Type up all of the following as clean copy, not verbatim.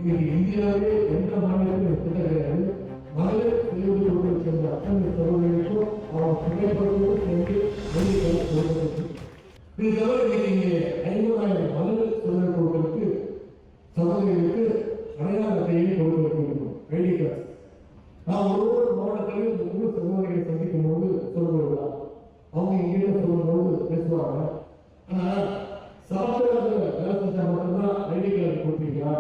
இன்னைக்கு இந்தியாவே எந்த மாநிலத்திலும் கிடையாது. மகளிர் சுய சேர்ந்த அத்தனை சகோதரிகளுக்கும் அவன் புகைப்படத்தோடு சேர்ந்து வெளியே கொடுக்கிறது. இது தவிர இன்னைக்கு 50,000 மகளிர் சுய குழுக்களுக்கு சகோதரிகளுக்கு அடையாள அட்டையை கொடுக்க ஐடி கார்டு. நான் ஒவ்வொரு மாவட்டத்திலையும் ஒவ்வொரு சகோதரிகளை சந்திக்கும் போது சொல்லுவாங்க, அவங்க எங்கிட்ட சொல்லும்போது பேசுவாங்க. ஆனா சாப்பிட்றது வேலை செஞ்சா மட்டும்தான் ஐடி கார்டு கொடுப்பீங்களா,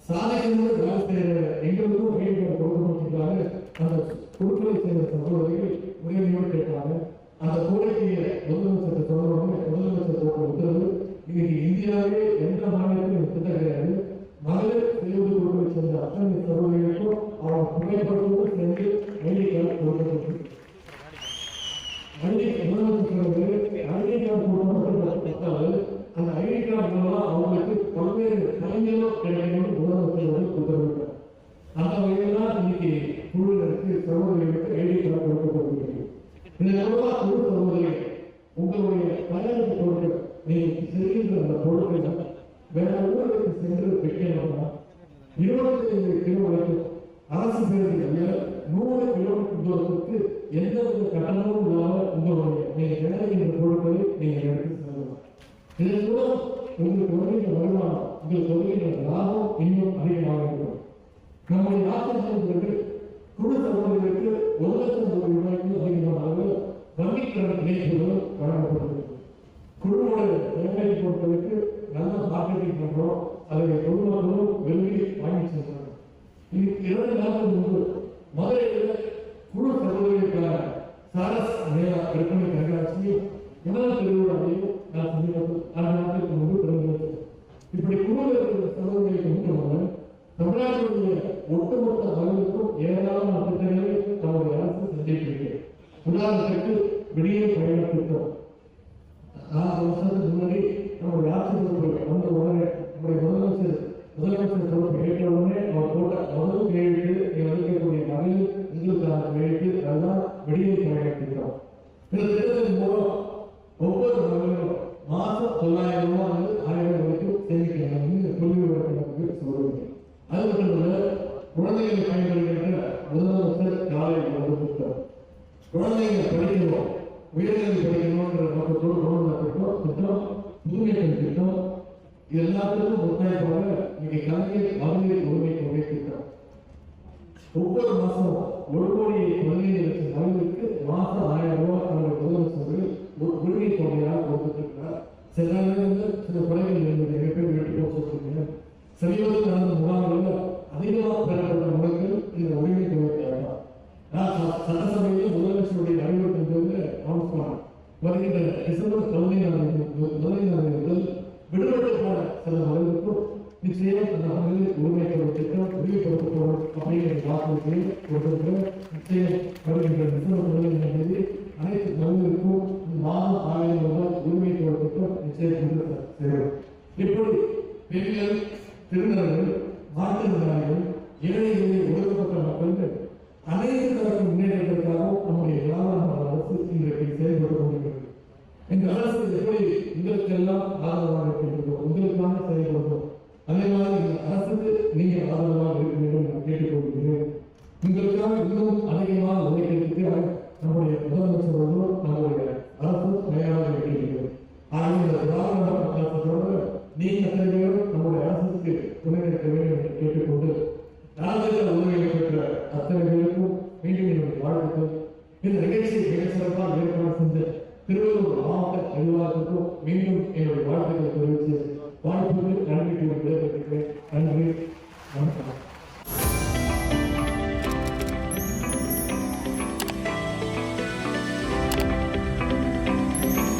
சாதிக்கும் வேலை செய்யற எங்களுக்கும் ஐடி கார்டு கொடுக்கணும்னு அந்த குழுக்களை சேர்ந்த சகோதரிகள் உதவியோடு கேட்பாங்க. அந்த கோரிக்கையை முதலமைச்சர் சொல்லுவாங்க. முதலமைச்சர் போட்ட உத்தரவு இன்னைக்கு இந்தியாவே எந்த மாநிலத்திலும் கிடையாது. மகளிர் சுய குழுவை சேர்ந்த அத்தனை சகோதரிகளுக்கும் அவன் புகைப்படத்தோடு சேர்ந்து ஐடி கார்டு கொடுக்கப்பட்டு ஐடி கார்டு கொடுக்கப்பட்டால் அந்த ஐடி கார்டு மூலம் அவங்களுக்கு பல்வேறு கலைஞர்களும் கிடைக்கணும்னு முதலமைச்சர் உத்தரவிட்டார். அந்த வகையில் தான் இன்னைக்கு குழுவினருக்கு சகோதரிகளுக்கு ஐடி கார்டு கொடுக்கப்படுகிறது. இதன் மூலமா குழு சகோதரிகள் உங்களுடைய தயாரிப்பு பொருட்கள் நீங்கள் செய்கின்ற அந்த பொருட்கள் வேற ஊருக்கு சென்று வைக்கணும்னா 25 கிலோமீட்டர் அரசு பேருந்து 100 கிலோமீட்டர் தூரத்துக்கு எந்த ஒரு கட்டணமும் இல்லாமல் உங்களுடைய நீங்க கிடைக்கின்ற பொருட்களை நீங்க எடுத்து செல்லலாம். இதன் மூலம் உங்களுக்கு வருகின்ற வருமானம், உங்களுக்கு வருகின்ற லாபம் இன்னும் அதிகமாக இருக்கும். நம்முடைய ஆசிரியர்களுக்கு குழு சகோதரிகளுக்கு 1 லட்சம் ரூபாய்க்கு அதிகமான அளவில் வங்கி கடன் இணைப்புகள் வழங்கப்படுகிறது. குழுவோட வேலையை பொறுத்தவரைக்கு நல்ல மார்க்கெட்டிங் பண்றோம். அதை பொதுமக்களும் விரும்பி வாங்கி செல்றாங்க. இதுக்கு 2 நாட்கள் முன்பு மதுரையில் குழு சகோதரிகளுக்கான சாரஸ் மேலா விற்பனை கண்காட்சி முதல் திருவிழாவையும் நான் சந்திப்பது 2 நாட்களுக்கு முன்பு திறந்து. இப்படி குழு சகோதரிகளுக்கு மட்டுமல்ல, தமிழ்நாட்டுடைய ஒட்டுமொத்த மகளிருக்கும் ஏராளமான திட்டங்களை நம்முடைய அரசு செஞ்சிருக்கிறது. உதாரணத்துக்கு விடியல் பயண திட்டம் 4 வருஷத்துக்கு முன்னாடி நம்முடைய ஆட்சி பொறுப்பு வந்த உடனே நம்முடைய முதலமைச்சர் பொறுப்பு ஏற்ற உடனே அவர் போட்ட முதல் கையெழுத்து இருக்கக்கூடிய மகளிர் உங்களுக்கான கையெழுத்து அதுதான் விடியல் பயண திட்டம். இந்த திட்டத்தின் மூலம் ஒவ்வொரு மகளிரும் மாசம் 900 ரூபாய் 1000 வரைக்கும் சேமிக்கிறாங்க சொல்லுவதற்கு சொல்லுங்க. அது மட்டுமல்ல, குழந்தைகளை பயன்படுகின்ற முதலமைச்சர் காலை திட்டம், குழந்தைகளை படிக்கணும் உயர்கல்வி படிக்கணும்ன்ற நோக்கத்தோடு கொண்டு திட்டம், தூய்மைகள் திட்டம், இது எல்லாத்துக்கும் ஒத்தாய்ப்பாக இன்னைக்கு கலைஞர் மகளிர் உரிமை தொகை திட்டம். ஒவ்வொரு மாசமும் 1,15,00,000 மகளிருக்கு மாசம் 1000 ரூபாய் நம்முடைய முதலமைச்சர்கள் உரிமை தொகையாக கொடுத்துருக்கிறார். சில நேரங்களில் சில குறைகள் நிறைய பேர் வெற்றி போட்டிருக்கீங்க. சமீபத்தில் நடந்த முகாம்களில் அதிகமாக பெறப்பட்ட முறைகள் இந்த உரிமை தொகைக்காக சட்டசபையில் முதலமைச்சருடைய அறிவுறுத்தின் போது அனௌன்ஸ் வருகின்ற டிசம்பர் 15 முதல் விடுபட்டுமான சில மகளிருக்கும் நிச்சயம் அந்த மகளிர் உரிமை தொகை திட்டம் விரிவுபடுத்தப்படும் அப்படிங்கிற வாக்குறுதியை கொடுத்திருக்கிற நிச்சயம் வருகின்ற டிசம்பர் 15 அனைத்து மகளிருக்கும் மாதம் 1000 ரூபாய் உரிமை தொகை திட்டம் நிச்சயம் சேரும். இப்படி பெண்கள், திருநர்கள், மாற்றுத்திறனாளிகள், ஏழைகளில் ஒடுக்கப்பட்ட மக்கள் அனைத்து தரப்பு முன்னேற்றத்திற்காகவும் நம்முடைய வியாபார அரசு இன்றைக்கு செயல்பட்டு கொண்டிருக்கிறது. இந்த அரசு எப்படி உங்களுக்கெல்லாம் ஆதரவாக இருக்கின்றதோ, உங்களுக்கான செயல்படுறோம், அதே மாதிரி இந்த அரசுக்கு நீங்க ஆதரவாக இருக்க வேண்டும் நான் கேட்டுக்கொள்கிறேன். உங்களுக்காக இன்னும் அதிகமாக உழைக்கிறதுக்கு நம்முடைய முதலமைச்சர்களும் நம்முடைய அரசு தயாராக இருக்கிறது. ஆனால் இந்த திராவிட நீங்க தேவையோடு நம்முடைய அரசுக்கு துணை நிற்க வேண்டும் என்று கேட்டுக்கொண்டு நாங்கள் உதவிகளை பெற்ற அத்தனை பேருக்கும் மீண்டும் என்னுடைய வாழ்த்துக்கள். இந்த நிகழ்ச்சியை மிக சிறப்பாக ஏற்பாடு செஞ்ச திருவள்ளூர் மாவட்ட நிர்வாகத்துக்கும் மீண்டும் என்னுடைய